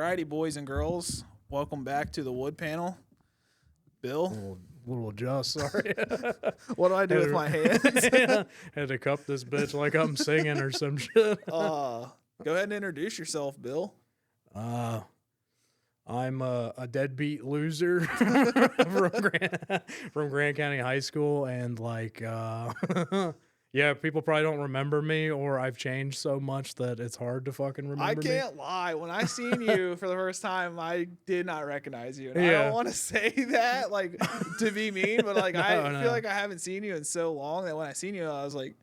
Alrighty, boys and girls, welcome back to the wood panel. Bill, Little adjust, sorry. what do I do with my hands? Had to cup this bitch like I'm singing or some shit. Go ahead and introduce yourself, Bill. I'm a deadbeat loser from Grant County High School, and yeah, people probably don't remember me, or I've changed so much that it's hard to fucking remember I me. can't lie. When I seen you for the first time, I did not recognize you. And I Yeah. don't want to say that like to be mean, but like I No. feel like I haven't seen you in so long that when I seen you, I was like,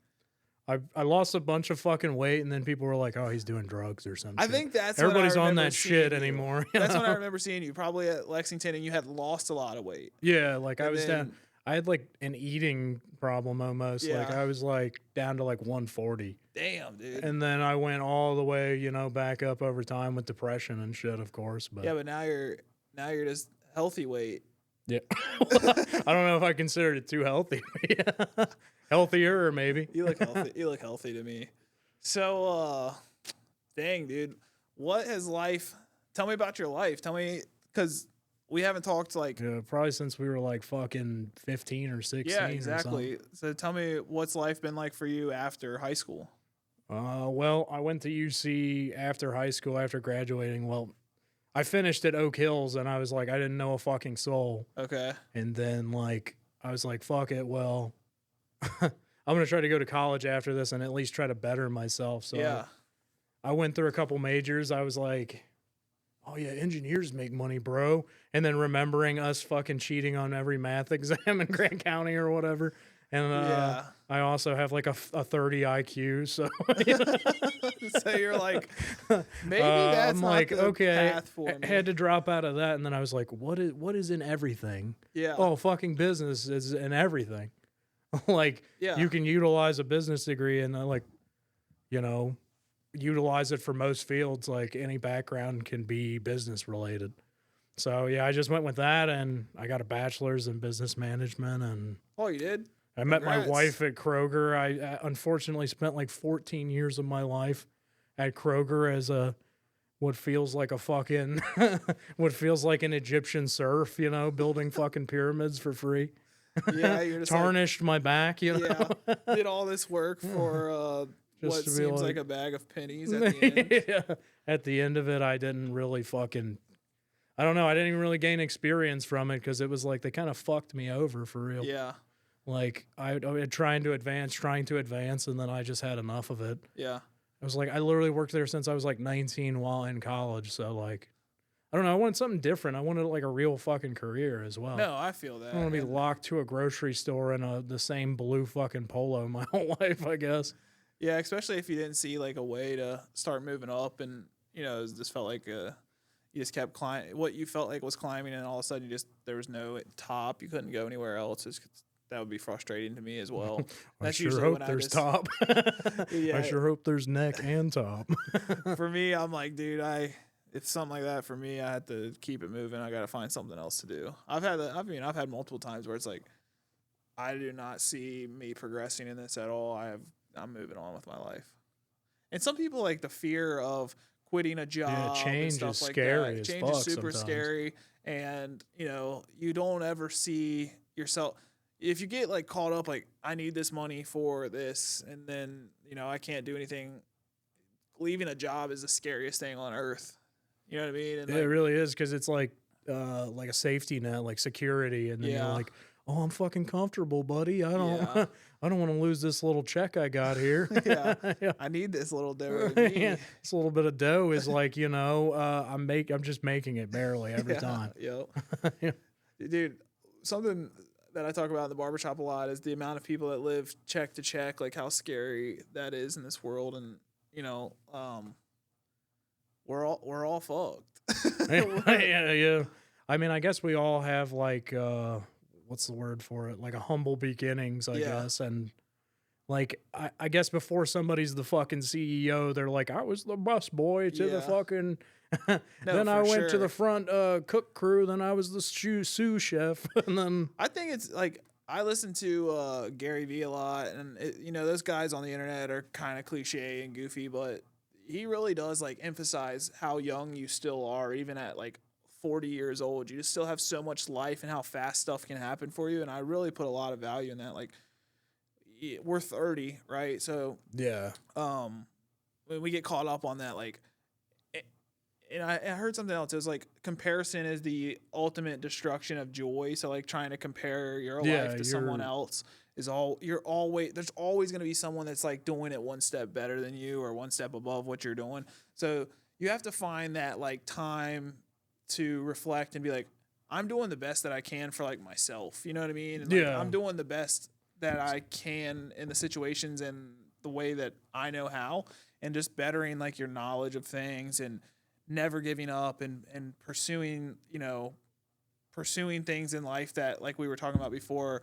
I lost a bunch of fucking weight, and then people were like, "Oh, he's doing drugs or something." I think that's everybody's when I on remember that seeing shit you. anymore. That's when I remember seeing you, probably at Lexington, and you had lost a lot of weight. Yeah, like I And was then- down. I had like an eating problem almost. Like Yeah. I was like down to like 140, Damn, dude. and then I went all the way, back up over time with depression and shit, of course. But Yeah, but now you're just healthy weight. yeah, I don't know if I considered it too healthy. Healthier, maybe. You look healthy. You look healthy to me. So, dang, dude, what has life? Tell me about your life. Tell me, because we haven't talked like. Yeah, probably since we were like fucking 15 or 16. Yeah, or exactly. So tell me, what's life been like for you after high school? Well, I went to UC after high school, after graduating. Well, I finished at Oak Hills, and I was like, I didn't know a fucking soul. Okay. And then, I was like, fuck it. Well, I'm going to try to go to college after this and at least try to better myself. So Yeah. I went through a couple majors. I was like, oh, yeah, engineers make money, bro. And then remembering us fucking cheating on every math exam in Grant County or whatever. And Yeah. I also have like a 30 IQ. So, So you're like, maybe that's I'm not like, the okay, path for me. had to drop out of that. And then I was like, what is in everything? Yeah. Oh, fucking business is in everything. Yeah. You can utilize a business degree and utilize it for most fields. Like any background can be business related. So yeah, I just went with that, and I got a bachelor's in business management, and Oh, you did? I met my Congrats. wife at Kroger. I unfortunately spent like 14 years of my life at Kroger as what feels like a fucking what feels like an Egyptian serf, building fucking pyramids for free. Yeah. You're just Tarnished my back, yeah. Did all this work for Just what to be seems like- like a bag of pennies at the end. Yeah. At the end of it, I didn't really I don't know. I didn't even really gain experience from it because it was like they kind of fucked me over for real. Yeah. Like I trying to advance, and then I just had enough of it. Yeah. I was like, I literally worked there since I was like 19 while in college. So like, I don't know. I wanted something different. I wanted like a real fucking career as well. No, I feel that. I don't want to be And- locked to a grocery store in the same blue fucking polo my whole life, I guess. Yeah, especially if you didn't see like a way to start moving up, and it just felt like you just kept climbing. What you felt like was climbing, and all of a sudden there was no top. You couldn't go anywhere else. That would be frustrating to me as well. I That's sure usually hope when I there's just- top. Yeah. I sure hope there's neck and top. For me, I'm like, dude, if something like that for me, I had to keep it moving. I got to find something else to do. I've had multiple times where it's like, I do not see me progressing in this at all. I'm moving on with my life. And some people like the fear of quitting a job. change and stuff is like scary that. as Change fuck is super sometimes. scary, and you don't ever see yourself. If you get like caught up, like I need this money for this, and then I can't do anything. Leaving a job is the scariest thing on earth. You know what I mean? And Yeah, it really is, because it's like a safety net, like security, and then Yeah. you're like, oh, I'm fucking comfortable, buddy. I don't Yeah. I don't want to lose this little check I got here. Yeah. Yeah. I need this little dough. to me. Yeah, this little bit of dough is like, I'm just making it barely every Yeah, time. Yep. Yeah. Dude, something that I talk about in the barbershop a lot is the amount of people that live check to check, like how scary that is in this world. And, we're all fucked. Yeah. I mean, I guess we all have like what's the word for it? Like a humble beginnings, I Yeah. guess. And like I guess before somebody's the fucking CEO, they're like, I was the bus boy to the Yeah. fucking then I for went to sure. the front cook crew, then I was the sous chef, and then I think it's like I listen to Gary Vee a lot, and those guys on the internet are kind of cliche and goofy, but he really does like emphasize how young you still are, even at like 40 years old. You just still have so much life and how fast stuff can happen for you. And I really put a lot of value in that. Like, we're 30, right? So, Yeah. when we get caught up on that, like, and I heard something else. It was like comparison is the ultimate destruction of joy. So like trying to compare your life to someone else is there's always going to be someone that's like doing it one step better than you or one step above what you're doing. So you have to find that like time to reflect and be like, I'm doing the best that I can for like myself. You know what I mean? And, like, I'm doing the best that I can in the situations and the way that I know how, and just bettering like your knowledge of things and never giving up and pursuing, pursuing things in life that, like we were talking about before,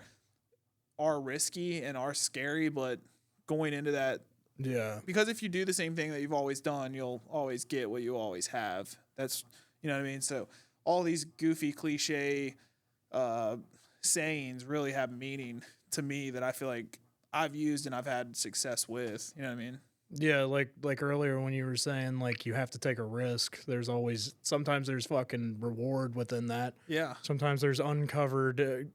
are risky and are scary, but going into that. Yeah. Because if you do the same thing that you've always done, you'll always get what you always have. That's, you know what I mean? So all these goofy cliche sayings really have meaning to me that I feel like I've used and I've had success with. You know what I mean? Yeah, like earlier when you were saying like you have to take a risk. Sometimes there's fucking reward within that. Yeah. Sometimes there's uncovered,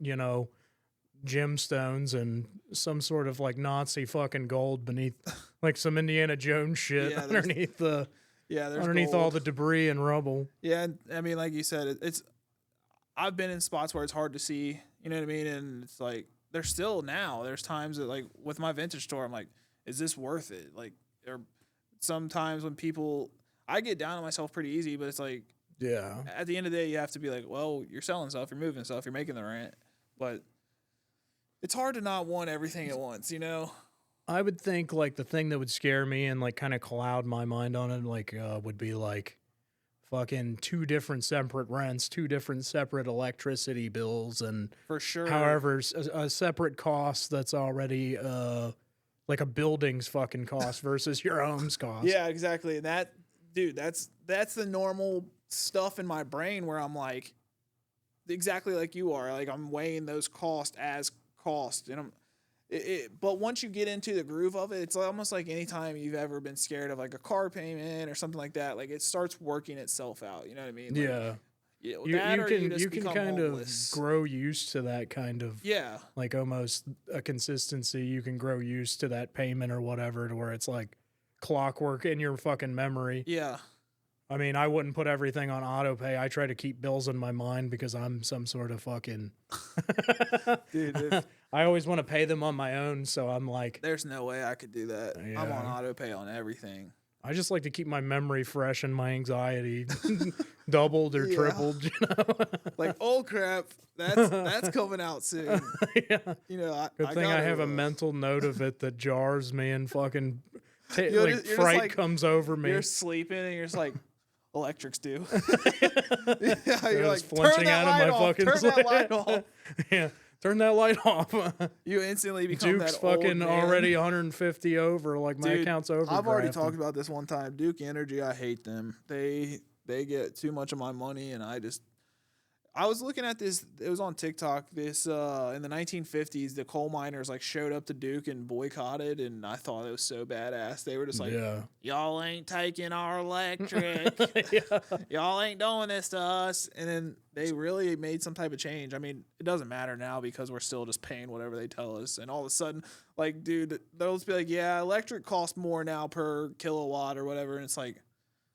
gemstones and some sort of like Nazi fucking gold beneath, like some Indiana Jones shit underneath underneath all the debris and rubble. Yeah, I mean, like you said, I've been in spots where it's hard to see. You know what I mean? And it's like there's times that like with my vintage store, I'm like, is this worth it? Like, or sometimes when I get down on myself pretty easy, but it's like, yeah, at the end of the day, you have to be like, well, you're selling stuff, you're moving stuff, you're making the rent, but it's hard to not want everything at once, you know? I would think like the thing that would scare me and like kind of cloud my mind on it, like would be like fucking 2 different separate rents, 2 different separate electricity bills, and for sure, however, a separate cost that's already like a building's fucking cost versus your home's cost. Yeah, exactly. And that's the normal stuff in my brain where I'm like, exactly like you are. Like I'm weighing those costs as cost, and but once you get into the groove of it, it's almost like anytime you've ever been scared of like a car payment or something like that, like it starts working itself out. You know what I mean? Like, yeah. You can kind homeless. of grow used to that kind of like almost a consistency. You can grow used to that payment or whatever to where it's like clockwork in your fucking memory. Yeah. I mean, I wouldn't put everything on auto pay. I try to keep bills in my mind because I'm some sort of fucking dude. I always want to pay them on my own, so I'm like, there's no way I could do that. Yeah. I'm on auto pay on everything. I just like to keep my memory fresh and my anxiety doubled or tripled, you know? Like, oh crap, that's coming out soon. Yeah. You know, Good thing I have a mental note of it that jars me and fucking fright comes over me. You're sleeping and you're just like, electrics do. You're like flinching out of my fucking turn that light off. Yeah. Turn that light off. You instantly become Duke's that fucking old already 150 over. Like my account's over. I've already talked about this one time. Duke Energy, I hate them. They get too much of my money, and I was looking at this. It was on TikTok. This in the 1950s, the coal miners like showed up to Duke and boycotted, and I thought it was so badass. They were just like, y'all ain't taking our electric. Y'all ain't doing this to us. And then they really made some type of change. I mean, it doesn't matter now because we're still just paying whatever they tell us. And all of a sudden, like, dude, they'll just be like, yeah, electric costs more now per kilowatt or whatever. And it's like,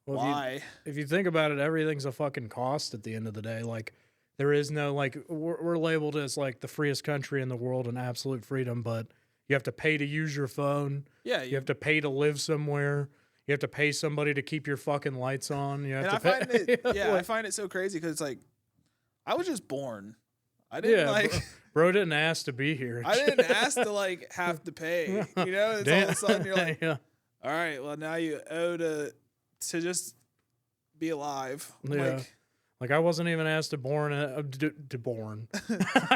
well, why? If you think about it, everything's a fucking cost at the end of the day. Like, there is no, like, we're labeled as, like, the freest country in the world and absolute freedom, but you have to pay to use your phone. Yeah. You have to pay to live somewhere. You have to pay somebody to keep your fucking lights on. You have to pay. I find it so crazy because it's like, I was just born. I didn't, bro didn't ask to be here. I didn't ask to, like, have to pay. You know? It's all of a sudden you're like, all right, well, now you owe to just be alive. Yeah. Like I wasn't even asked to born. I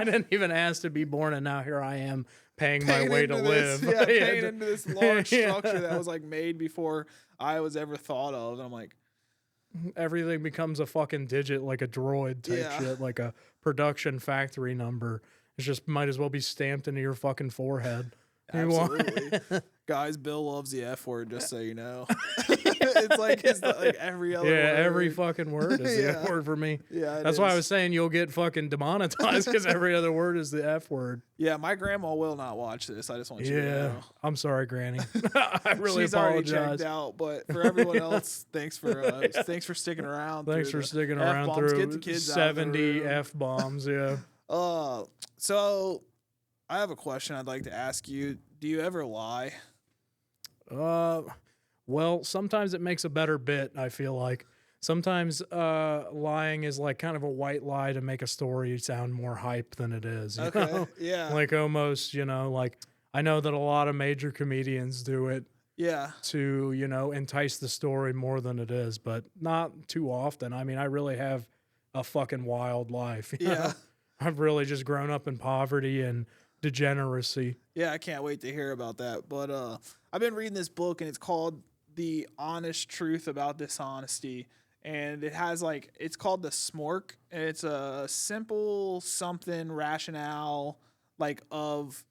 didn't even ask to be born, and now here I am paying my way to live. Yeah, paying into this large structure that was like made before I was ever thought of. And I'm like, everything becomes a fucking digit, like a droid type shit, like a production factory number. It just might as well be stamped into your fucking forehead. Absolutely. Guys, Bill loves the F word, just so you know. it's like every other Yeah, word. every fucking word is the Yeah. F word for me. Yeah, That's why I was saying you'll get fucking demonetized because every other word is the F word. Yeah, my grandma will not watch this. I just want you to know. I'm sorry, Granny. I really She's already apologize. checked out, but for everyone else, thanks for sticking around. Thanks through for the sticking around F-bombs. Get through the kids out of the 70 room. F-bombs, yeah. So I have a question I'd like to ask you. Do you ever lie? Well, sometimes it makes a better bit, I feel like. Sometimes lying is like kind of a white lie to make a story sound more hype than it is. You know? Yeah. Like almost, like I know that a lot of major comedians do it Yeah. to, entice the story more than it is, but not too often. I mean, I really have a fucking wild life. You know? I've really just grown up in poverty and degeneracy. Yeah, I can't wait to hear about that. But I've been reading this book, and it's called The Honest Truth About Dishonesty. And it has it's called the SMORK, and it's a simple something rationale of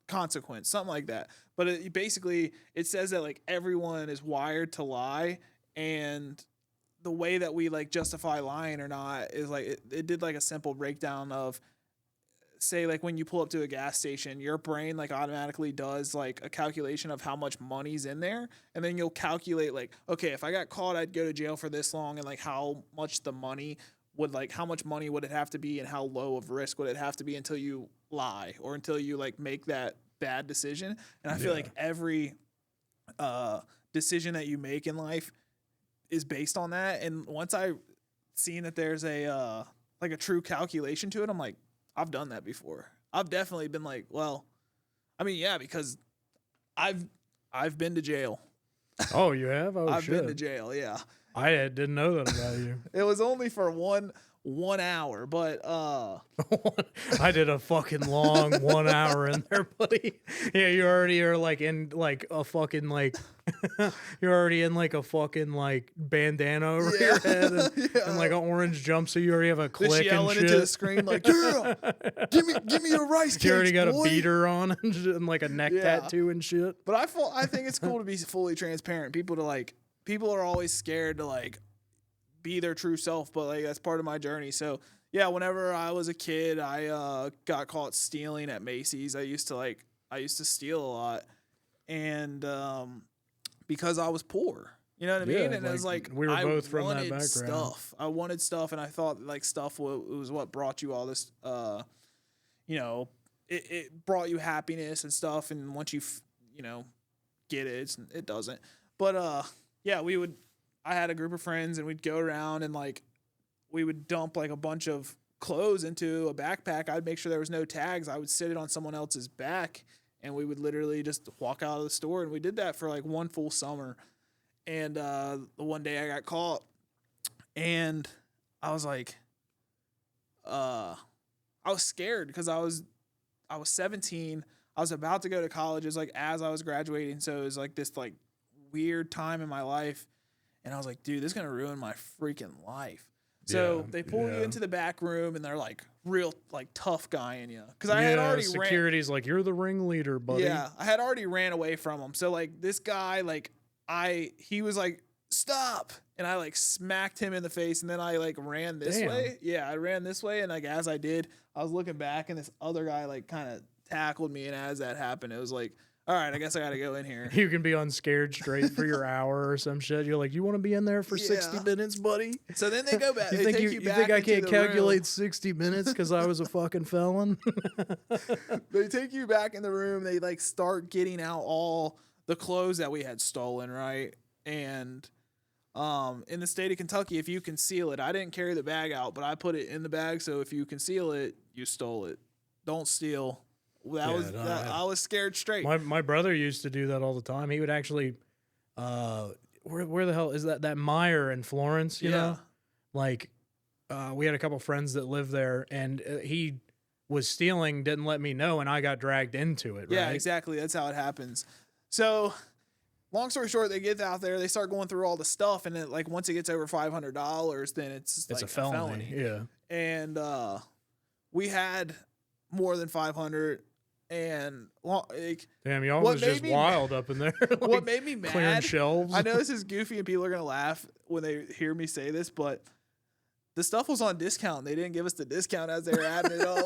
consequence, something like that. But it says that everyone is wired to lie, and the way that we justify lying or not is it did a simple breakdown of, say when you pull up to a gas station, your brain automatically does a calculation of how much money's in there, and then you'll calculate okay, if I got caught, I'd go to jail for this long, and how much the money would how much money would it have to be, and how low of risk would it have to be until you lie or until you make that bad decision. And I feel every decision that you make in life is based on that. And once I seen that there's a true calculation to it, I'm like, I've done that before. I've definitely been well, I mean, yeah, because I've been to jail. Oh, you have? Oh, I've shit. been to jail, yeah. I didn't know that about you. It was only for 1 hour, but I did a fucking long 1 hour in there, buddy. Yeah, you already are in a fucking you're already in a fucking bandana over your head and an orange jumpsuit. You already have a click just yelling and shit. into the screen yeah, give me your rice cakes, You already got boy. a beater on and a neck tattoo and shit. But I think it's cool to be fully transparent. People are always scared to be their true self, but that's part of my journey. So yeah, whenever I was a kid, I got caught stealing at Macy's. I used to steal a lot, and because I was poor, you know what I mean? And it was we were both from that background. I wanted stuff, and I thought stuff was what brought you all this. It brought you happiness and stuff, and once you get it, it doesn't. But yeah, I had a group of friends, and we'd go around and we would dump a bunch of clothes into a backpack. I'd make sure there was no tags. I would sit it on someone else's back, and we would literally just walk out of the store. And we did that for one full summer. And one day I got caught, and I was I was scared because I was 17. I was about to go to college. It was as I was graduating, so it was this weird time in my life. And I was like, dude, this is going to ruin my freaking life. So they pull you into the back room, and they're real tough guy in you. Because I had already security's you're the ringleader, buddy. Yeah, I had already ran away from him. So this guy, he was stop. And I smacked him in the face, and then I ran this way. Yeah, I ran this way. And as I did, I was looking back, and this other guy kind of tackled me. And as that happened, it was all right, I guess I got to go in here. You can be on Scared Straight for your hour or some shit. You're you want to be in there for 60 minutes, buddy? So then they go back. You think I can't calculate 60 minutes because I was a fucking felon? They take you back in the room. They start getting out all the clothes that we had stolen, right? And in the state of Kentucky, if you conceal it, I didn't carry the bag out, but I put it in the bag. So if you conceal it, you stole it. Don't steal. I was scared straight. My brother used to do that all the time. He would actually, where the hell is that Meyer in Florence? You know, we had a couple friends that lived there, and he was stealing, didn't let me know, and I got dragged into it. Yeah, right? exactly. That's how it happens. So, long story short, they get out there, they start going through all the stuff, and then once it gets over $500, then it's a felony. Yeah, and we had more than 500. And like, Damn, y'all was just wild up in there. Like, what made me clearing mad? shelves. I know this is goofy and people are gonna laugh when they hear me say this, but the stuff was on discount. They didn't give us the discount as they were adding it up.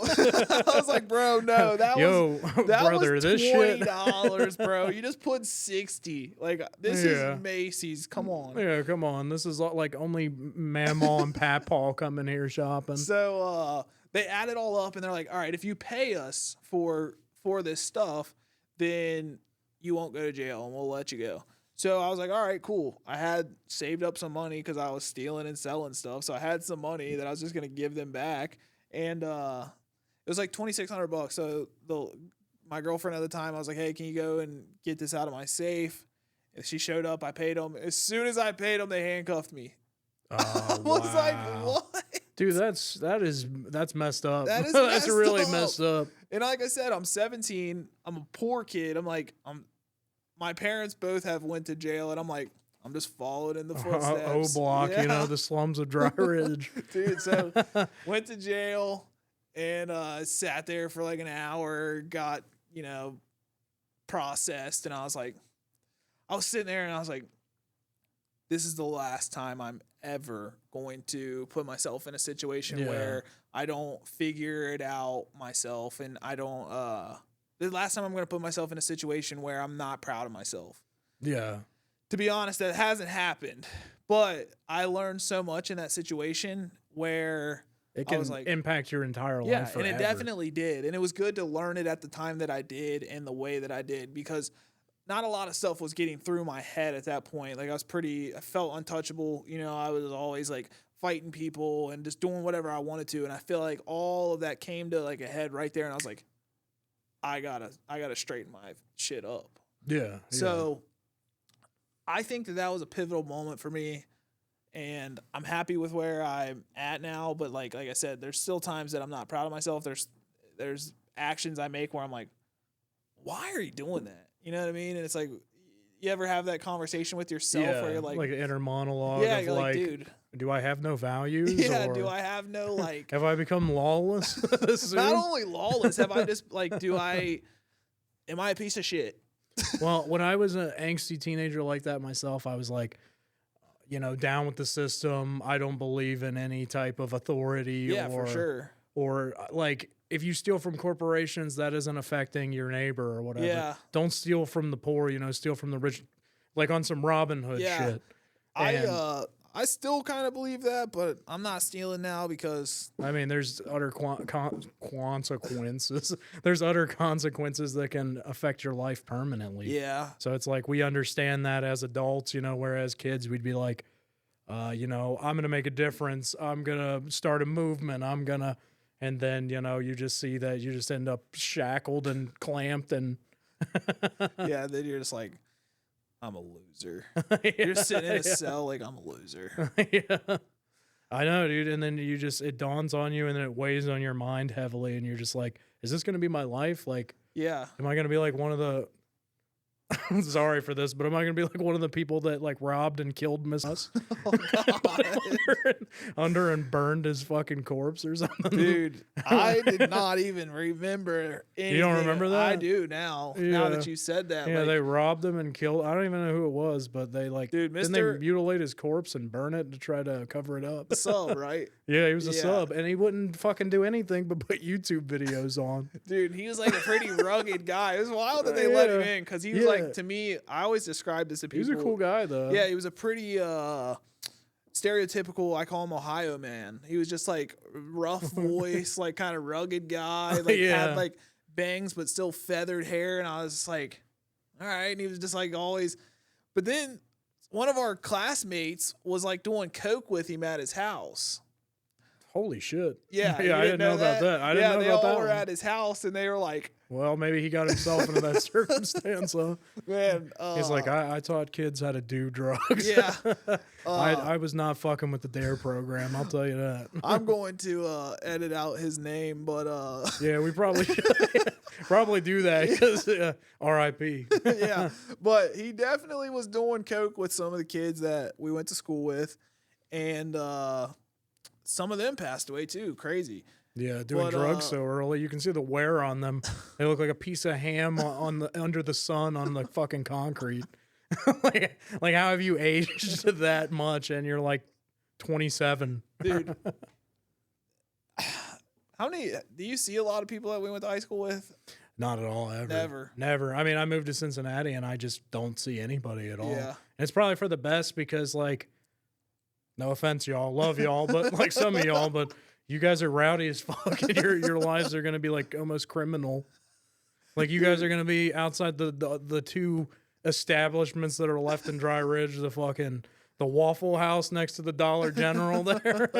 I was like, bro, no, that was brother, was $20, bro. You just put 60. Like, this is Macy's. Come on. Yeah, come on. This is like only Mamaw and Papaw coming here shopping. So they add it all up and they're like, all right, if you pay us for this stuff, then you won't go to jail and we'll let you go. So I was like, all right, cool. I had saved up some money because I was stealing and selling stuff. So I had some money that I was just going to give them back. And it was like $2,600. So my girlfriend at the time, I was like, hey, can you go and get this out of my safe? And she showed up. I paid them. As soon as I paid them, they handcuffed me. I was like, what? Dude, that's messed up. That is that's really up. messed up. And like I said, I'm 17. I'm a poor kid. My parents both have went to jail, and I'm like, I'm just following in the footsteps. Block, the slums of Dry Ridge. Dude, so went to jail and sat there for like an hour, got, processed, and I was sitting there and I was like, this is the last time I'm ever going to put myself in a situation where I don't figure it out myself, and I don't the last time I'm going to put myself in a situation where I'm not proud of myself. Yeah. To be honest, that hasn't happened. But I learned so much in that situation where it can impact your entire life. Yeah, forever. And it definitely did. And it was good to learn it at the time that I did and the way that I did, because not a lot of stuff was getting through my head at that point. Like, I felt untouchable. I was always like fighting people and just doing whatever I wanted to. And I feel like all of that came to like a head right there. And I was like, I gotta straighten my shit up. Yeah. So I think that was a pivotal moment for me, and I'm happy with where I'm at now. But like I said, there's still times that I'm not proud of myself. There's actions I make where I'm like, why are you doing that? You know what I mean? And it's like, you ever have that conversation with yourself where you're like an inner monologue? Yeah, of you're like, dude, do I have no values? Yeah, or do I have no like? Have I become lawless? Not only lawless, have I just like? Am I a piece of shit? Well, when I was an angsty teenager like that myself, I was like, down with the system. I don't believe in any type of authority. Yeah, for sure. Or like, if you steal from corporations, that isn't affecting your neighbor or whatever. Yeah. Don't steal from the poor. Steal from the rich, like on some Robin Hood shit. I still kind of believe that, but I'm not stealing now because I mean, there's utter consequences. There's utter consequences that can affect your life permanently. Yeah. So it's like we understand that as adults, whereas kids, we'd be like, I'm gonna make a difference. I'm gonna start a movement. And then you just see that you just end up shackled and clamped and. Yeah. Then you're just like, I'm a loser. You're sitting in a cell like, I'm a loser. Yeah. I know, dude. And then it dawns on you and then it weighs on your mind heavily. And you're just like, is this going to be my life? Like, yeah. Am I going to be like one of the, I'm sorry for this, but am I going to be like one of the people that like robbed and killed Miss Us? Oh, God. under and burned his fucking corpse or something? Dude, I did not even remember anything. You don't remember that? I do now. Yeah. Now that you said that. Yeah, they robbed him and killed. I don't even know who it was, but they didn't they mutilate his corpse and burn it to try to cover it up? A sub, right? Yeah, he was a sub, and he wouldn't fucking do anything but put YouTube videos on. Dude, he was like a pretty rugged guy. It was wild that they let him in because he was like, to me, I always described this to people. He was a cool guy, though. Yeah, he was a pretty stereotypical, I call him Ohio man. He was just like rough voice, like kind of rugged guy, like had like bangs but still feathered hair, and I was just like, all right. And he was just like always, but then one of our classmates was like doing coke with him at his house. Holy shit. Yeah. Yeah, I didn't know about that. I didn't know about that. Yeah, they all were at his house and they were like, well, maybe he got himself into that circumstance, huh? Man. He's like, I taught kids how to do drugs. Yeah. I was not fucking with the DARE program, I'll tell you that. I'm going to edit out his name, but yeah, we probably should probably do that because R.I.P. Yeah, but he definitely was doing coke with some of the kids that we went to school with, and some of them passed away too. Crazy. Yeah, doing But, drugs so early. You can see the wear on them. They look like a piece of ham on the under the sun on the fucking concrete. like how have you aged that much and you're like 27? Dude. How many do you see a lot of people that we went to high school with? Not at all, ever. Never. I mean, I moved to Cincinnati and I just don't see anybody at all. Yeah. And it's probably for the best because, like, no offense, y'all, love y'all, but like some of y'all, but you guys are rowdy as fuck and your lives are gonna be like almost criminal. Like you guys are gonna be outside the two establishments that are left in Dry Ridge, the Waffle House next to the Dollar General there.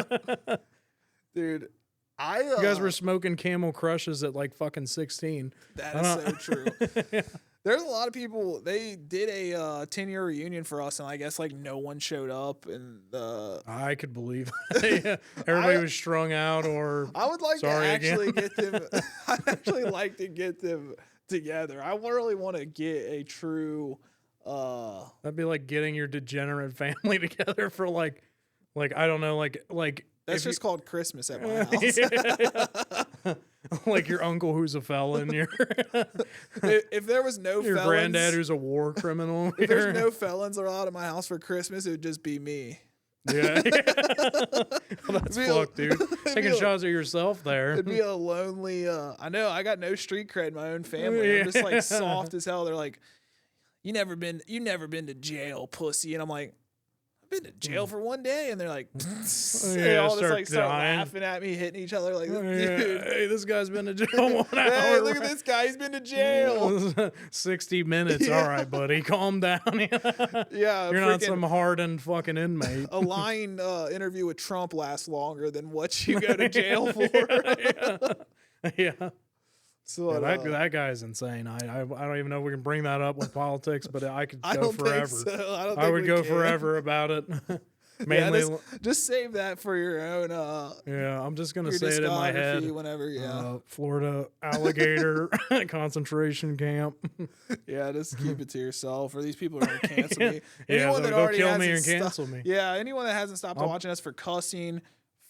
Dude. You guys were smoking Camel Crushes at like fucking 16. That is so true. There's a lot of people. They did a 10-year reunion for us, and I guess like no one showed up. And I could believe that. Everybody was strung out. Or I would like to actually get them. I'd actually like to get them together. I really want to get a true. That'd be like getting your degenerate family together for like I don't know, like. That's just called Christmas at my house. Like your uncle who's a felon. If there was no your felons, granddad who's a war criminal. If there's no felons allowed at my house for Christmas, it would just be me. Yeah. Well, that's fucked, dude. Taking shots at yourself there. It'd be a lonely, I know, I got no street cred in my own family. I'm just like soft as hell. They're like, you never been to jail, pussy. And I'm like, been to jail for one day, and they're like, they all just like start laughing at me, hitting each other like, dude, hey, this guy's been to jail 1 hour. Hey, look at this guy, he's been to jail 60 minutes. All right, buddy, calm down. Yeah, you're not some hardened fucking inmate. A lying interview with Trump lasts longer than what you go to jail for. Yeah. So yeah, that guy's insane. I don't even know if we can bring that up with politics, but I could go forever. So. I would go forever about it. Mainly, yeah, just save that for your own. Yeah, I'm just gonna say it in my head. Whenever, yeah. Florida alligator concentration camp. Yeah, just keep it to yourself, or these people are gonna cancel me. Anyone that already kill me and cancel me. Yeah, anyone that hasn't stopped watching us for cussing,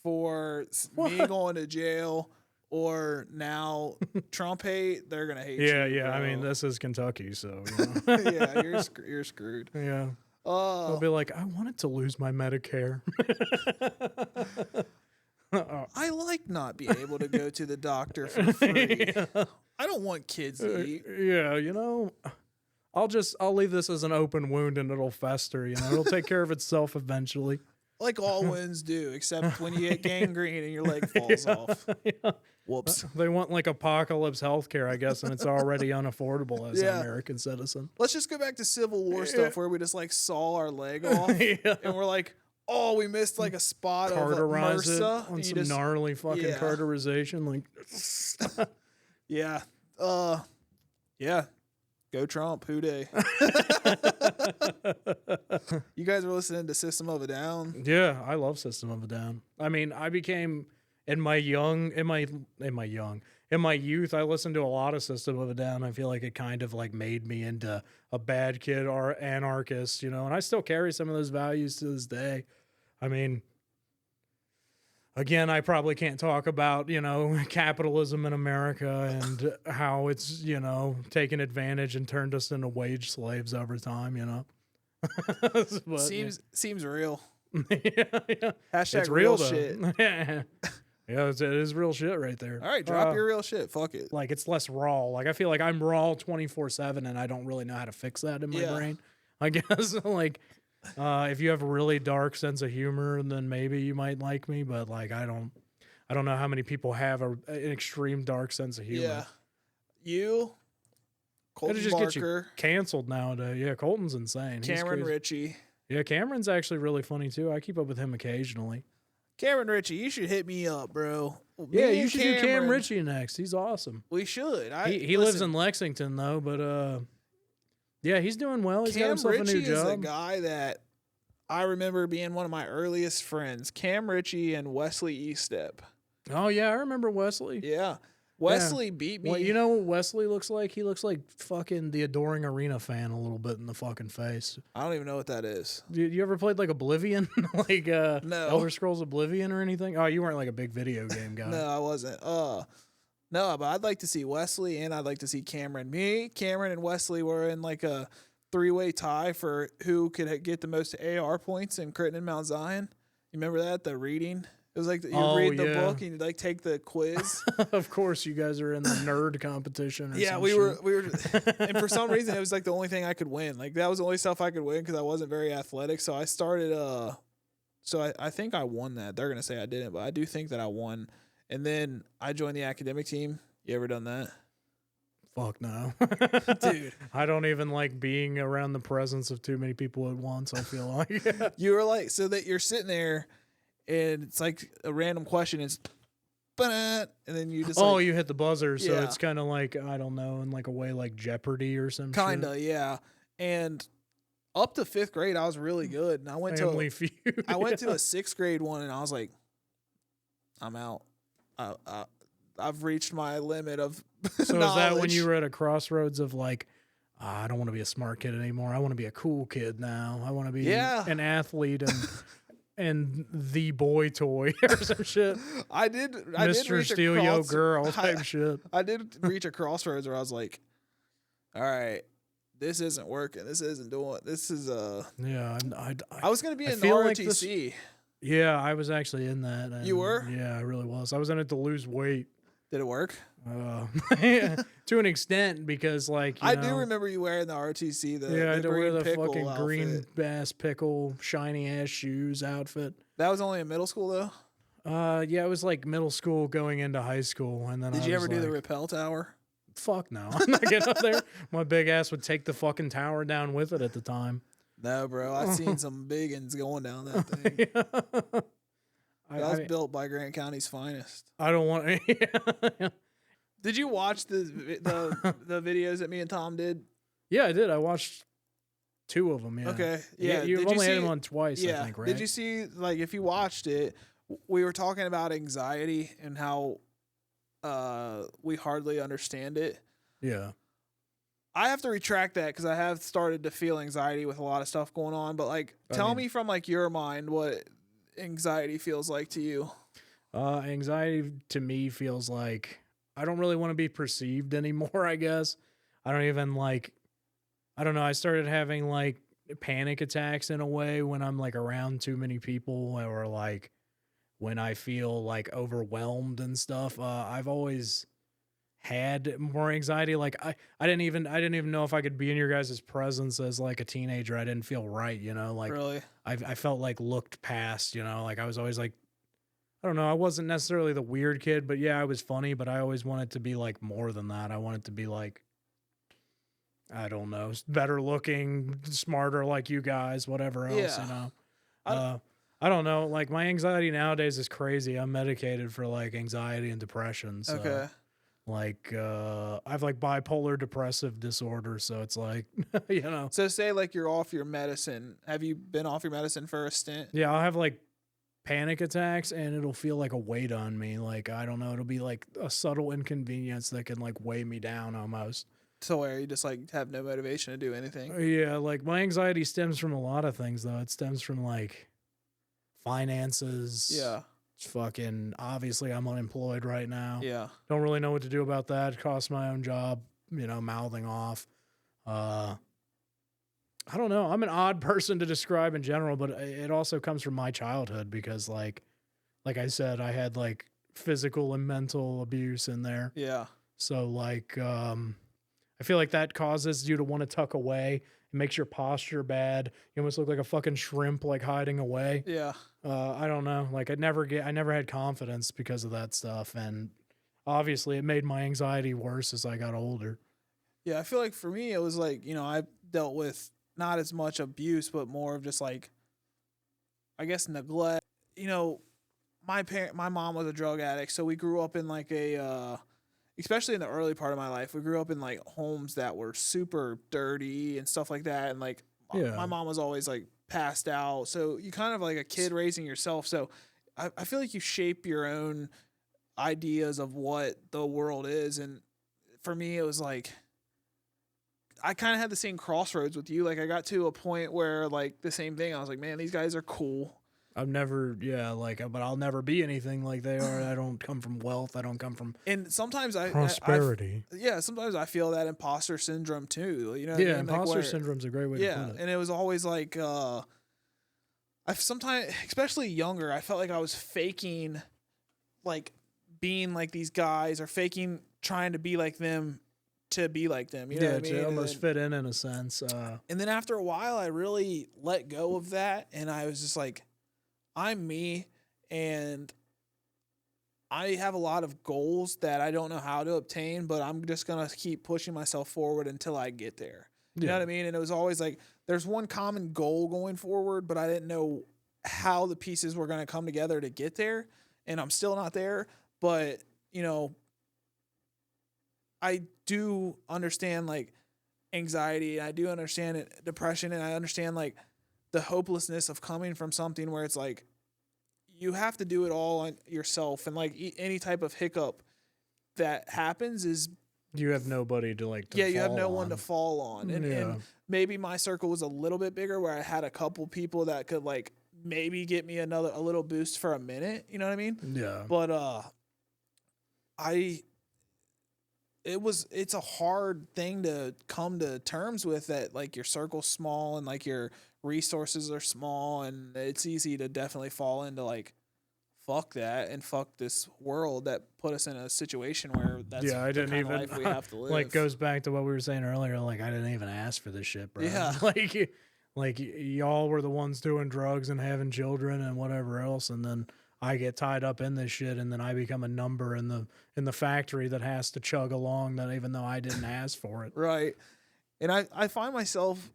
for me going to jail. Or now Trump hate, they're gonna hate you. Yeah. Bro. I mean, this is Kentucky, so yeah, you're screwed. Yeah. They'll be like, I wanted to lose my Medicare. I like not being able to go to the doctor for free. Yeah. I don't want kids to eat. Yeah, I'll leave this as an open wound and it'll fester. It'll take care of itself eventually. Like all wounds do, except when you get gangrene and your leg falls off. Yeah. Whoops. They want like apocalypse healthcare, I guess, and it's already unaffordable as an American citizen. Let's just go back to Civil War stuff where we just like saw our leg off and we're like, oh, we missed like a spot of MRSA. On some gnarly fucking carterization. Like, yeah. Yeah. Go Trump, who day? You guys were listening to System of a Down? Yeah, I love System of a Down. I mean, I became in my youth, I listened to a lot of System of a Down. I feel like it kind of like made me into a bad kid or anarchist, and I still carry some of those values to this day. I mean, again, I probably can't talk about, capitalism in America and how it's, taken advantage and turned us into wage slaves over time, But, seems real. Yeah. Hashtag it's real though. Shit. Yeah, it is real shit right there. All right, drop your real shit. Fuck it. Like, it's less raw. Like, I feel like I'm raw 24/7 and I don't really know how to fix that in my brain. I guess, like, if you have a really dark sense of humor, then maybe you might like me. But like, I don't know how many people have an extreme dark sense of humor. Yeah, Colton just Barker, get you canceled nowadays. Yeah, Colton's insane. Cameron Ritchie. Yeah, Cameron's actually really funny too. I keep up with him occasionally. Cameron Ritchie, you should hit me up, bro. Yeah, you should do Cam Ritchie next. He's awesome. We should. He lives in Lexington though, but yeah, he's doing well. He's got himself a new job. Cam Ritchie is a guy that I remember being one of my earliest friends. Cam Ritchie and Wesley Eastep. Oh yeah, I remember Wesley. Yeah, Wesley beat me. Well, you know what Wesley looks like? He looks like fucking the Adoring Arena fan a little bit in the fucking face. I don't even know what that is. You ever played like Oblivion? Like No. Elder Scrolls Oblivion or anything? Oh, you weren't like a big video game guy. No, I wasn't. No, but I'd like to see Wesley and I'd like to see Cameron. Me, Cameron, and Wesley were in like a 3-way tie for who could get the most AR points in Critton and Mount Zion. You remember that? The reading? It was like you read the book and you like take the quiz. Of course, you guys are in the nerd competition. Or we were, and for some reason it was like the only thing I could win. Like that was the only stuff I could win because I wasn't very athletic. So I started. So I think I won that. They're gonna say I didn't, but I do think that I won. And then I joined the academic team. You ever done that? Fuck no. Dude. I don't even like being around the presence of too many people at once, I feel like. You were like, so that you're sitting there and it's like a random question. It's, and then you just you hit the buzzer. So Yeah. it's kind of like, I don't know, in like a way like Jeopardy or some kind shit. of, yeah. And up to 5th grade, I was really good. And I went Family Feud. I went to a 6th grade one and I was like, I'm out. I've reached my limit of So knowledge. is that when you were at a crossroads of like, I don't want to be a smart kid anymore. I want to be a cool kid now. I want to be an athlete and the boy toy or some shit. I did Mr. reach Steal Yo Girl type shit. I did reach a crossroads where I was like, all right, this isn't working. This isn't doing. This is Yeah, I was gonna be in ROTC. Yeah, I was actually in that. And you were? Yeah, I really was. I was in it to lose weight. Did it work? To an extent, because like I do remember you wearing the ROTC. I had to wear the fucking outfit. green ass pickle, shiny ass shoes outfit. That was only in middle school though. Yeah, it was like middle school going into high school, and then Did you ever do the rappel tower? Fuck no, I'm not getting up there. My big ass would take the fucking tower down with it at the time. No, bro. I've seen some big uns going down that thing. Yeah. That was built by Grant County's finest. I don't want. Did you watch the videos that me and Tom did? Yeah, I did. I watched 2 of them. Yeah. Okay. Yeah. You've only had them on twice. I think, right? Did you see? Like, if you watched it, we were talking about anxiety and how we hardly understand it. Yeah. I have to retract that because I have started to feel anxiety with a lot of stuff going on. But like, tell me from like your mind what anxiety feels like to you. Anxiety to me feels like I don't really want to be perceived anymore, I guess. I don't even like, I don't know. I started having like panic attacks in a way when I'm like around too many people or like when I feel like overwhelmed and stuff. I've always had more anxiety. Like I didn't even know if I could be in your guys' presence as like a teenager. I didn't feel right, you know, like really? I felt like looked past, you know, like I was always like, I don't know. I wasn't necessarily the weird kid, but yeah, I was funny, but I always wanted to be like more than that. I wanted to be like, I don't know, better looking, smarter like you guys, whatever else, you know. I don't know. Like my anxiety nowadays is crazy. I'm medicated for like anxiety and depression. So. Okay. Like I've like bipolar depressive disorder, so it's like you know. So say like you're off your medicine. Have you been off your medicine for a stint? Yeah, I'll have like panic attacks and it'll feel like a weight on me. Like I don't know, it'll be like a subtle inconvenience that can like weigh me down almost. So where you just like have no motivation to do anything? Yeah, like my anxiety stems from a lot of things though. It stems from like finances. Yeah. Fucking obviously I'm unemployed right now. Yeah. Don't really know what to do about that. Cost my own job, you know, mouthing off. I don't know. I'm an odd person to describe in general, but it also comes from my childhood because like I said, I had like physical and mental abuse in there. Yeah. So like I feel like that causes you to want to tuck away. It makes your posture bad. You almost look like a fucking shrimp like hiding away. Yeah. I don't know. Like I never had confidence because of that stuff. And obviously it made my anxiety worse as I got older. Yeah. I feel like for me, it was like, you know, I dealt with not as much abuse, but more of just like, I guess, neglect. You know, my mom was a drug addict. So we grew up in like especially in the early part of my life, we grew up in like homes that were super dirty and stuff like that. And like my mom was always like passed out. So you kind of like a kid raising yourself. So I feel like you shape your own ideas of what the world is. And for me, it was like, I kind of had the same crossroads with you. Like, I got to a point where, like, the same thing. I was like, man, these guys are cool. I've never, but I'll never be anything like they are. I don't come from wealth. I don't come from And sometimes prosperity. sometimes I feel that imposter syndrome too. You know what I mean? Imposter syndrome's a great way to put it. And it was always like, I've sometimes, especially younger, I felt like I was faking, like, being like these guys, or faking trying to be like them to be like them. You know what I mean? To almost fit in a sense. And then after a while, I really let go of that, and I was just like, I'm me, and I have a lot of goals that I don't know how to obtain, but I'm just going to keep pushing myself forward until I get there. You know what I mean? And it was always like, there's one common goal going forward, but I didn't know how the pieces were going to come together to get there. And I'm still not there, but, you know, I do understand, like, anxiety, and I do understand depression, and I understand, like, the hopelessness of coming from something where it's like, you have to do it all on yourself. And, like, any type of hiccup that happens is, you have nobody to, like, you have no one to fall on. And maybe my circle was a little bit bigger, where I had a couple people that could, like, maybe get me a little boost for a minute. You know what I mean? Yeah. But, it's a hard thing to come to terms with, that, like, your circle's small and, like, your resources are small, and it's easy to definitely fall into, like, fuck that and fuck this world that put us in a situation where that's I didn't the kind even of life we have to live. Like, goes back to what we were saying earlier. Like, I didn't even ask for this shit, bro. Yeah. like y'all were the ones doing drugs and having children and whatever else, and then I get tied up in this shit, and then I become a number in the factory that has to chug along, that even though I didn't ask for it. Right. And I find myself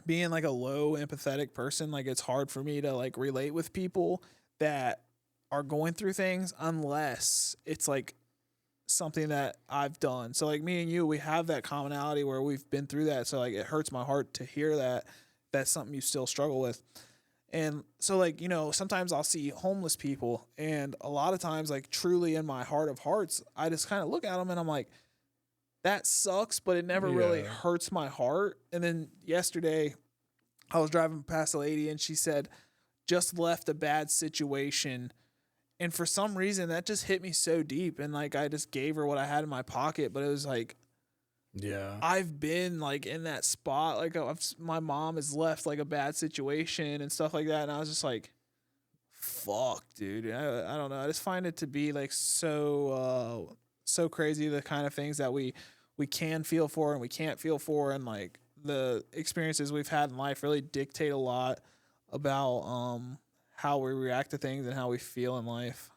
being, like, a low empathetic person. Like, it's hard for me to, like, relate with people that are going through things, unless it's, like, something that I've done. So, like, me and you, we have that commonality where we've been through that. So, like, it hurts my heart to hear that that's something you still struggle with. And so, like, you know, sometimes I'll see homeless people, and a lot of times, like, truly in my heart of hearts, I just kind of look at them and I'm like, that sucks, but it never really hurts my heart. And then yesterday I was driving past a lady, and she said, just left a bad situation. And for some reason that just hit me so deep. And, like, I just gave her what I had in my pocket, but it was like, I've been, like, in that spot. Like, my mom has left, like, a bad situation and stuff like that. And I was just like, fuck, dude. I don't know. I just find it to be, like, so crazy, the kind of things that we can feel for and we can't feel for. And, like, the experiences we've had in life really dictate a lot about how we react to things and how we feel in life.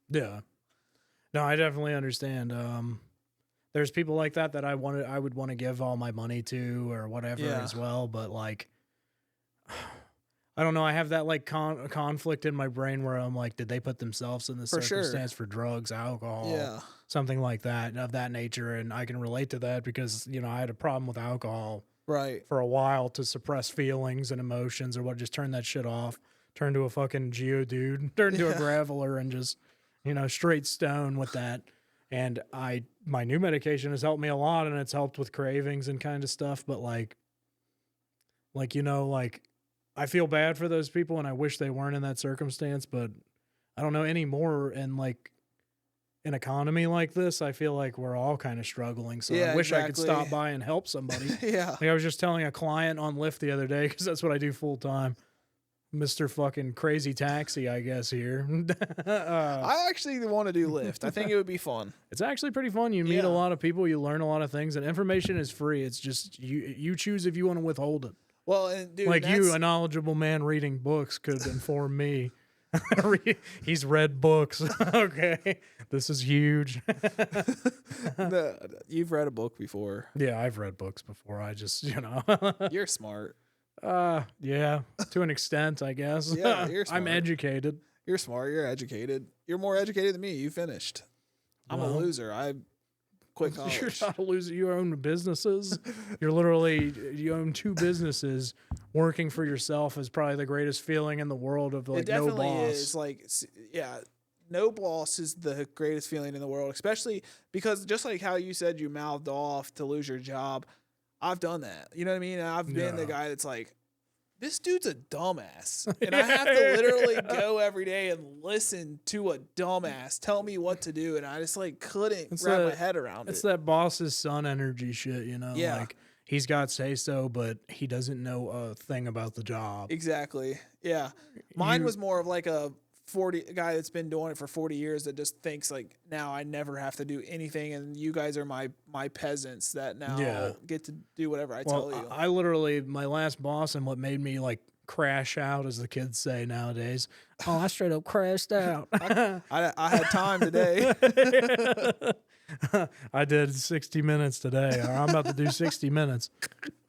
Yeah. No, I definitely understand. There's people like that I would want to give all my money to or whatever as well, but, like, I don't know. I have that, like, conflict in my brain where I'm like, did they put themselves in this circumstance for drugs, alcohol, something like that, of that nature? And I can relate to that because, you know, I had a problem with alcohol for a while to suppress feelings and emotions, or what, just turn that shit off, turn to a fucking Geodude, turn to a Graveler, and just, you know, straight stone with that. And my new medication has helped me a lot, and it's helped with cravings and kind of stuff. But, like, you know, like, I feel bad for those people, and I wish they weren't in that circumstance, but I don't know anymore. And, like, an economy like this, I feel like we're all kind of struggling. So I wish I could stop by and help somebody. Like, I was just telling a client on Lyft the other day, because that's what I do full time. Mr. fucking crazy taxi, I guess, here. I actually want to do Lyft. I think it would be fun. It's actually pretty fun. You meet a lot of people, you learn a lot of things, and information is free. It's just you choose if you want to withhold it. Well, and dude, like, you, a knowledgeable man reading books, could inform me. He's read books. Okay, this is huge. No, you've read a book before. Yeah, I've read books before. I just, you know. You're smart. Yeah, to an extent, I guess. Yeah, you're smart. I'm educated. You're smart. You're educated. You're more educated than me. You finished. I'm a loser. I quit college. You're not a loser. You own businesses. You own 2 businesses. Working for yourself is probably the greatest feeling in the world, of, like, it definitely no boss. is. Like, yeah, no boss is the greatest feeling in the world, especially because just like how you said you mouthed off to lose your job, I've done that. You know what I mean? And I've been the guy that's like, this dude's a dumbass. And I have to literally go every day and listen to a dumbass tell me what to do. And I just like couldn't wrap my head around it. It's that boss's son energy shit, you know? Yeah. Like, he's got say so, but he doesn't know a thing about the job. Exactly. Yeah. Mine was more of like a guy that's been doing it for 40 years that just thinks like, now I never have to do anything, and you guys are my peasants that now get to do whatever I tell you. I literally, my last boss, and what made me like crash out, as the kids say nowadays. Oh, I straight up crashed out. I had time today. I did 60 minutes today, or I'm about to do 60 minutes.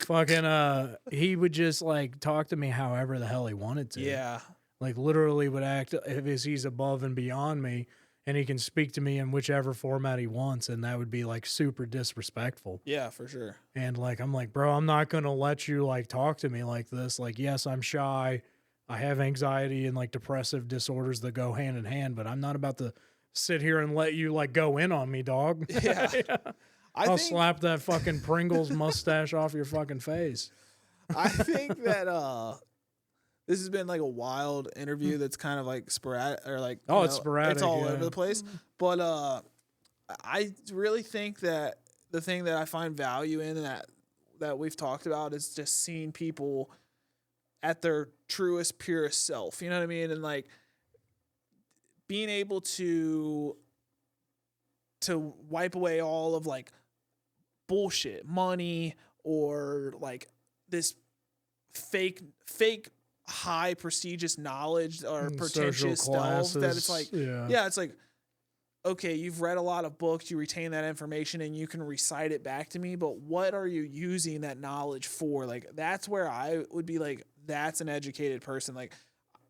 Fucking, he would just like talk to me however the hell he wanted to. Yeah. Like literally would act as he's above and beyond me, and he can speak to me in whichever format he wants, and that would be like super disrespectful. Yeah, for sure. And like, I'm like, bro, I'm not going to let you like talk to me like this. Like, yes, I'm shy. I have anxiety and like depressive disorders that go hand in hand, but I'm not about to sit here and let you like go in on me, dog. Yeah. I'll slap that fucking Pringles mustache off your fucking face. I think that this has been like a wild interview that's kind of like sporadic, or like, it's sporadic. It's all over the place. But I really think that the thing that I find value in that we've talked about is just seeing people at their truest, purest self. You know what I mean? And like being able to wipe away all of like bullshit, money, or like this fake high prestigious knowledge or pretentious stuff that it's like, it's like, okay, you've read a lot of books, you retain that information and you can recite it back to me, but what are you using that knowledge for? Like, that's where I would be like, that's an educated person. Like,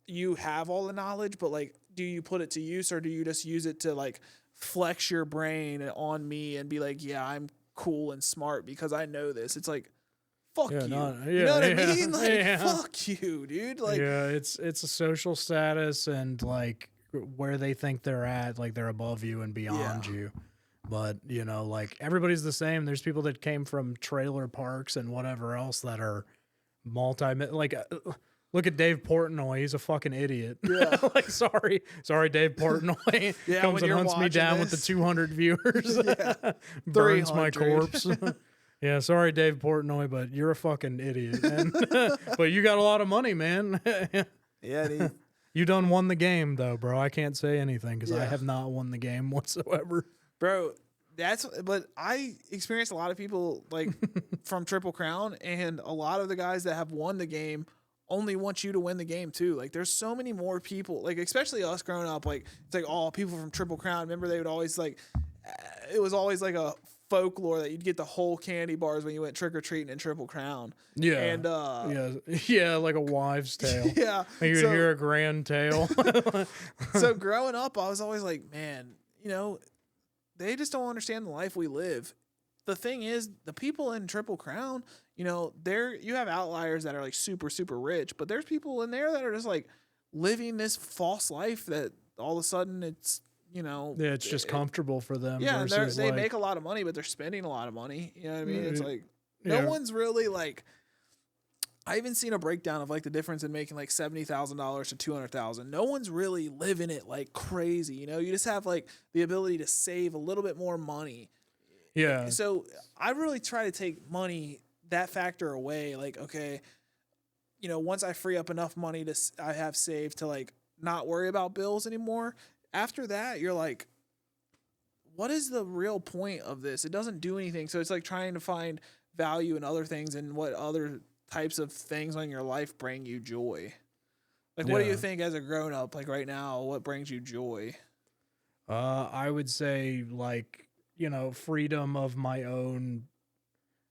you have all the knowledge, but like, do you put it to use, or do you just use it to like flex your brain on me and be like, yeah, I'm cool and smart because I know this? It's like, fuck you. You know what I mean? Like, fuck you, dude. Like, it's a social status and like where they think they're at, like they're above you and beyond you. But, you know, like everybody's the same. There's people that came from trailer parks and whatever else that are like look at Dave Portnoy. He's a fucking idiot. Yeah. Like, sorry, Dave Portnoy. Comes and hunts me down with the 200 viewers. Burns my corpse. Yeah, sorry, Dave Portnoy, but you're a fucking idiot. And, but you got a lot of money, man. Yeah, you done won the game, though, bro. I can't say anything because I have not won the game whatsoever. Bro, but I experienced a lot of people, like, from Triple Crown, and a lot of the guys that have won the game only want you to win the game, too. Like, there's so many more people, like, especially us growing up, like, it's like, oh, people from Triple Crown, remember they would always, like, it was always, like, a folklore that you'd get the whole candy bars when you went trick-or-treating in Triple Crown. Yeah. And like a wives' tale. Yeah. And you'd hear a grand tale. So growing up, I was always like, man, you know, they just don't understand the life we live. The thing is, the people in Triple Crown, you know, you have outliers that are like super, super rich, but there's people in there that are just like living this false life that all of a sudden it's, you know, it's just comfortable for them. Yeah, and they make a lot of money, but they're spending a lot of money. You know what I mean? It's like no one's really like. I even seen a breakdown of like the difference in making like $70,000 to $200,000. No one's really living it like crazy. You know, you just have like the ability to save a little bit more money. Yeah. So I really try to take that factor away. Like, okay, you know, once I free up enough money I have saved to like not worry about bills anymore. After that, you're like, what is the real point of this? It doesn't do anything. So it's like trying to find value in other things and what other types of things in your life bring you joy. Like, what do you think as a grown up, like right now, what brings you joy? I would say like, you know, freedom of my own.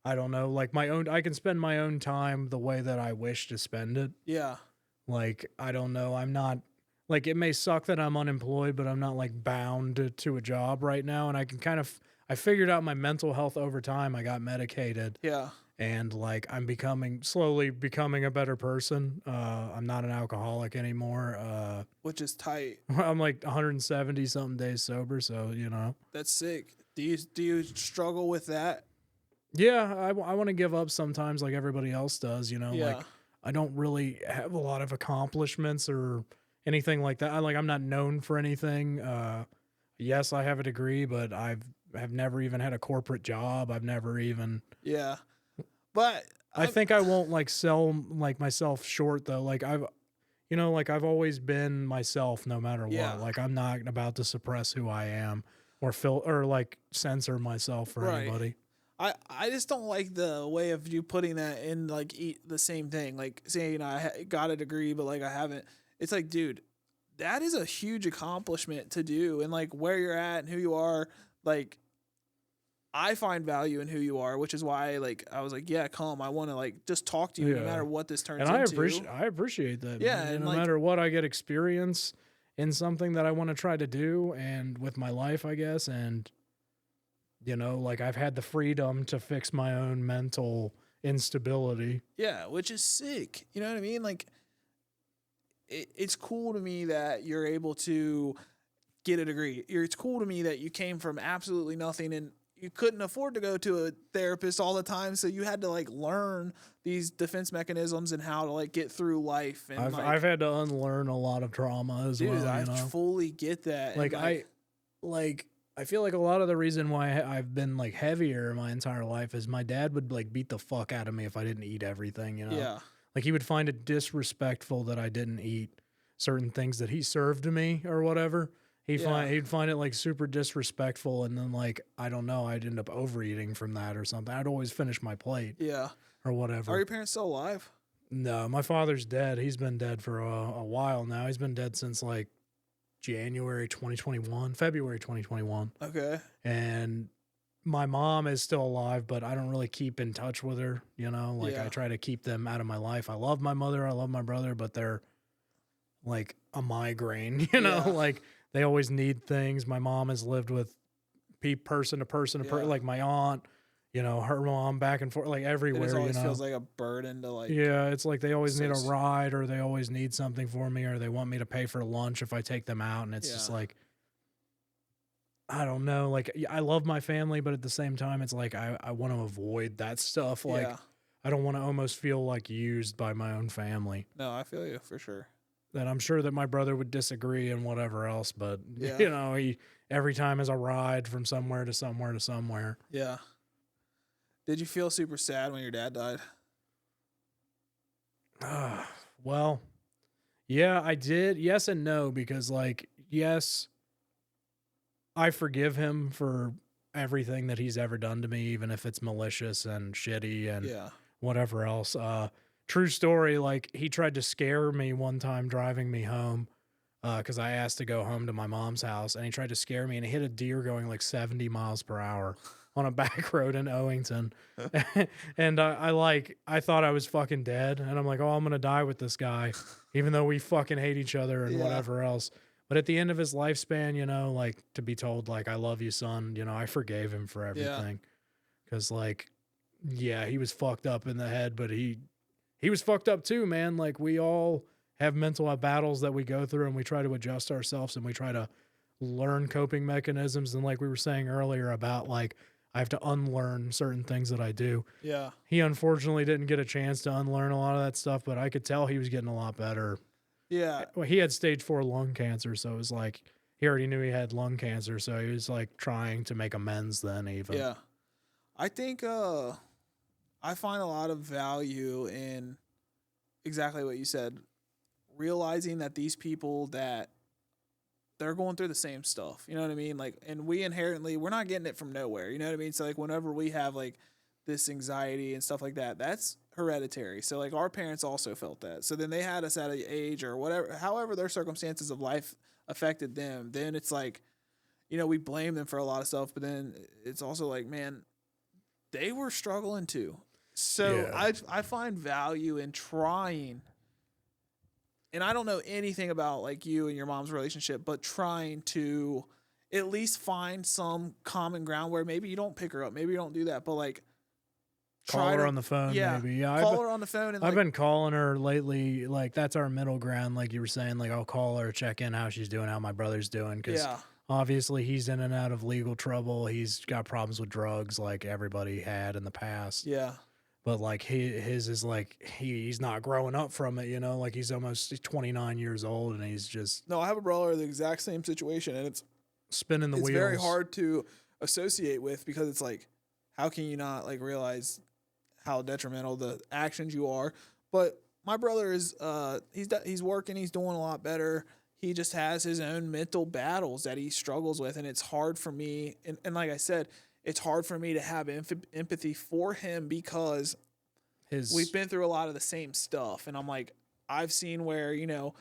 I don't know, like I can spend my own time the way that I wish to spend it. Yeah. Like, I don't know. I'm not. Like, it may suck that I'm unemployed, but I'm not, like, bound to a job right now. And I can I figured out my mental health over time. I got medicated. Yeah. and like I'm slowly becoming a better person. I'm not an alcoholic anymore. Which is tight. I'm like 170 something days sober, so That's sick. Do you struggle with that? Yeah, I want to give up sometimes, like everybody else does. Yeah. Like I don't really have a lot of accomplishments or anything like that. I'm not known for anything. Yes, I have a degree, but have never even had a corporate job. I've never even. Yeah. But I think I won't like sell like myself short though. Like I've always been myself no matter Yeah. what. Like I'm not about to suppress who I am or like censor myself for Right. anybody. I just don't like the way of you putting that in like the same thing. Like saying I got a degree, but like I haven't. It's like, dude, that is a huge accomplishment to do, and like where you're at and who you are. Like, I find value in who you are, which is why like I was like, yeah, come. I want to like just talk to you no Yeah. matter what this turns And into. I appreciate that. Yeah, man. and No like, matter what, I get experience in something that I want to try to do, and with my life, I guess. And like I've had the freedom to fix my own mental instability. yeah, which is sick. You know what I mean? Like, it's cool to me that you're able to get a degree. It's cool to me that you came from absolutely nothing and you couldn't afford to go to a therapist all the time, so you had to like learn these defense mechanisms and how to like get through life. And I've had to unlearn a lot of trauma as dude, well. I fully get that. Like I feel like a lot of the reason why I've been like heavier my entire life is my dad would like beat the fuck out of me if I didn't eat everything. Yeah, Like he would find it disrespectful that I didn't eat certain things that he served to me or whatever. He'd find it like super disrespectful, and then like I don't know, I'd end up overeating from that or something. I'd always finish my plate. Yeah. Or whatever. Are your parents still alive? No, my father's dead. He's been dead for a while now. He's been dead since like February 2021. Okay. And my mom is still alive, but I don't really keep in touch with her. Yeah. I try to keep them out of my life. I love my mother, I love my brother, but they're like a migraine, Yeah. like they always need things. My mom has lived with person to person, like my aunt, her mom back and forth, like everywhere. It always feels like a burden to like. Yeah, it's like they always need a ride, or they always need something for me, or they want me to pay for lunch if I take them out, and it's just like, I don't know. Like I love my family, but at the same time, it's like I want to avoid that stuff. Like I don't want to almost feel like used by my own family. No, I feel you for sure. And I'm sure that my brother would disagree and whatever else, but Yeah. he every time is a ride from somewhere to somewhere to somewhere. Yeah. Did you feel super sad when your dad died? Well, yeah, I did. Yes and no, because like, yes, I forgive him for everything that he's ever done to me, even if it's malicious and shitty and whatever else. True story, like he tried to scare me one time driving me home because I asked to go home to my mom's house, and he tried to scare me, and he hit a deer going like 70 miles per hour on a back road in Owington. And I thought I was fucking dead, and I'm like, oh, I'm going to die with this guy, even though we fucking hate each other and whatever else. But at the end of his lifespan, like to be told like, I love you, son, I forgave him for everything. Cause like, yeah, he was fucked up in the head, but he was fucked up too, man. Like we all have mental battles that we go through, and we try to adjust ourselves, and we try to learn coping mechanisms. And like we were saying earlier about like, I have to unlearn certain things that I do. Yeah. He unfortunately didn't get a chance to unlearn a lot of that stuff, but I could tell he was getting a lot better. Yeah. Well, he had stage 4 lung cancer, so it was like he already knew he had lung cancer, so he was like trying to make amends then even. Yeah. I think I find a lot of value in exactly what you said, realizing that these people that they're going through the same stuff. You know what I mean? Like, and we're not getting it from nowhere. You know what I mean? So like whenever we have like this anxiety and stuff like that, that's hereditary. So like our parents also felt that. So then they had us at an age or whatever, however their circumstances of life affected them. Then it's like, we blame them for a lot of stuff, but then it's also like, man, they were struggling too. So I find value in trying, and I don't know anything about like you and your mom's relationship, but trying to at least find some common ground where maybe you don't pick her up, maybe you don't do that, but like Call her on the phone, maybe. Yeah, call her on the phone. And I've been calling her lately. Like, that's our middle ground, like you were saying. Like, I'll call her, check in how she's doing, how my brother's doing. Because obviously he's in and out of legal trouble. He's got problems with drugs like everybody had in the past. Yeah. But, like, his is, like, he's not growing up from it, you know? Like, he's 29 years old, and he's just... No, I have a brother in the exact same situation, and it's... Spinning the wheels. It's very hard to associate with, because it's like, how can you not, like, realize how detrimental the actions you are? But my brother is, he's working, he's doing a lot better. He just has his own mental battles that he struggles with, and it's hard for me, and like I said, it's hard for me to have empathy for him, because we've been through a lot of the same stuff. And I'm like, I've seen where, you know...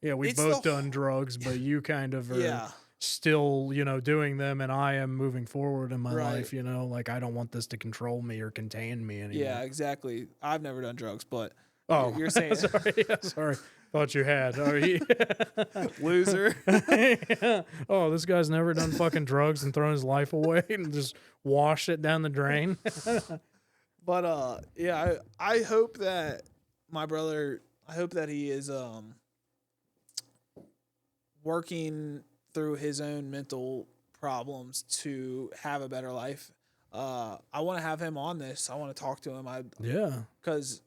Yeah, we've both done drugs, but you kind of are still, you know, doing them, and I am moving forward in my life, you know? Like, I don't want this to control me or contain me anymore. Yeah, exactly. I've never done drugs, but... Oh, you're saying... sorry. Thought you had. Loser. Yeah. Oh, this guy's never done fucking drugs and thrown his life away and just washed it down the drain. But yeah, I hope that my brother, I hope that he is working through his own mental problems to have a better life. I want to have him on this. I want to talk to him. Because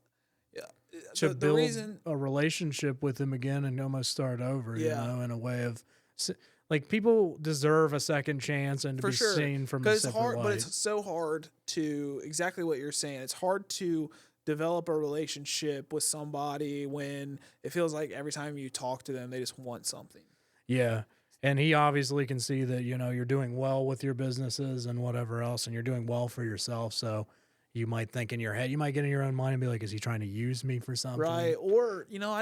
to build a relationship with him again and almost start over, you know, in a way of, like, people deserve a second chance and to be seen from a separate light. But it's so hard to, exactly what you're saying, it's hard to develop a relationship with somebody when it feels like every time you talk to them, they just want something. Yeah. And he obviously can see that, you know, you're doing well with your businesses and whatever else, and you're doing well for yourself. So you might think in your head, you might get in your own mind and be like, is he trying to use me for something? Right. Or, you know,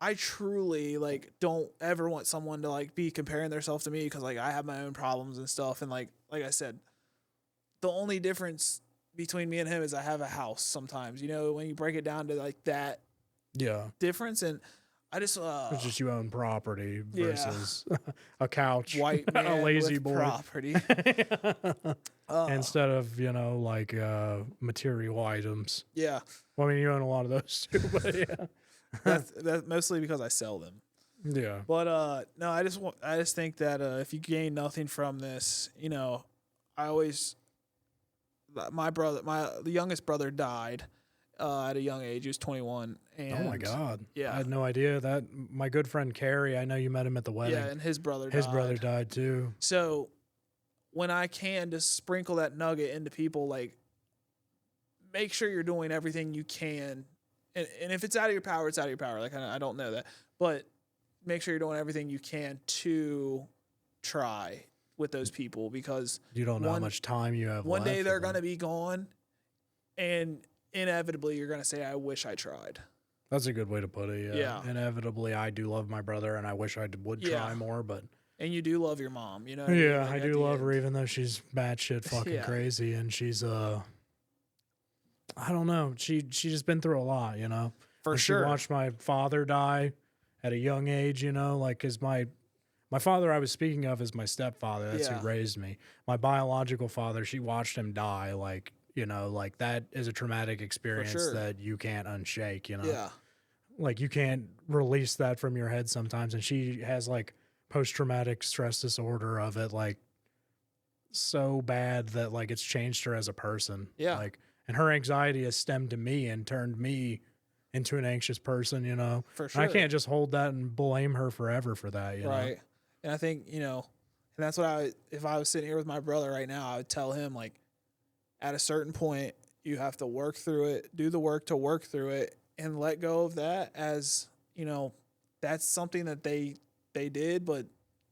I truly, like, don't ever want someone to, like, be comparing themselves to me, because, like, I have my own problems and stuff. And, like I said, the only difference between me and him is I have a house sometimes, you know, when you break it down to, like, that difference. And I just... it's just you own property versus a couch, white man a lazy with boy. Property. Instead of, you know, like material items. Yeah. Well, I mean, you own a lot of those too, but yeah. That's mostly because I sell them. Yeah. But no, I just think that if you gain nothing from this, you know, the youngest brother died at a young age. He was 21. And oh my God. Yeah. I had no idea that. My good friend Carrie, I know you met him at the wedding. Yeah, and his brother died too. So when I can just sprinkle that nugget into people, like, make sure you're doing everything you can. And if it's out of your power, it's out of your power. Like, I don't know that. But make sure you're doing everything you can to try with those people, because you don't know how much time you have one left. Day they're going to be gone, and inevitably you're going to say, I wish I tried. That's a good way to put it, yeah. Inevitably, I do love my brother, and I wish I would try more, but... And you do love your mom, you know? Yeah, like, I do love her, even though she's batshit fucking crazy, and she's, I don't know. She's just been through a lot, you know? For sure. She watched my father die at a young age, you know? Like, because my father I was speaking of is my stepfather. That's who raised me. My biological father, she watched him die, like... You know, like, that is a traumatic experience that you can't unshake, you know? Yeah. Like, you can't release that from your head sometimes. And she has, like, post-traumatic stress disorder of it, like, so bad that, like, it's changed her as a person. Yeah. Like, and her anxiety has stemmed to me and turned me into an anxious person, you know? For sure. And I can't just hold that and blame her forever for that, you know? Right. And I think, you know, and that's what if I was sitting here with my brother right now, I would tell him, like, at a certain point, you have to work through it, do the work to work through it, and let go of that as, you know, that's something that they did, but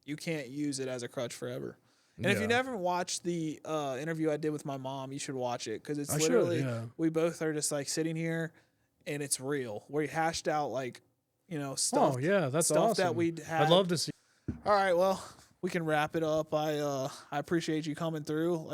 you can't use it as a crutch forever. And if you never watched the interview I did with my mom, you should watch it, because it's literally, we both are just, like, sitting here, and it's real. We hashed out, like, you know, stuff. Oh, yeah, that's stuff awesome. that we'd had. I'd love to see. All right, well, we can wrap it up. I appreciate you coming through. Like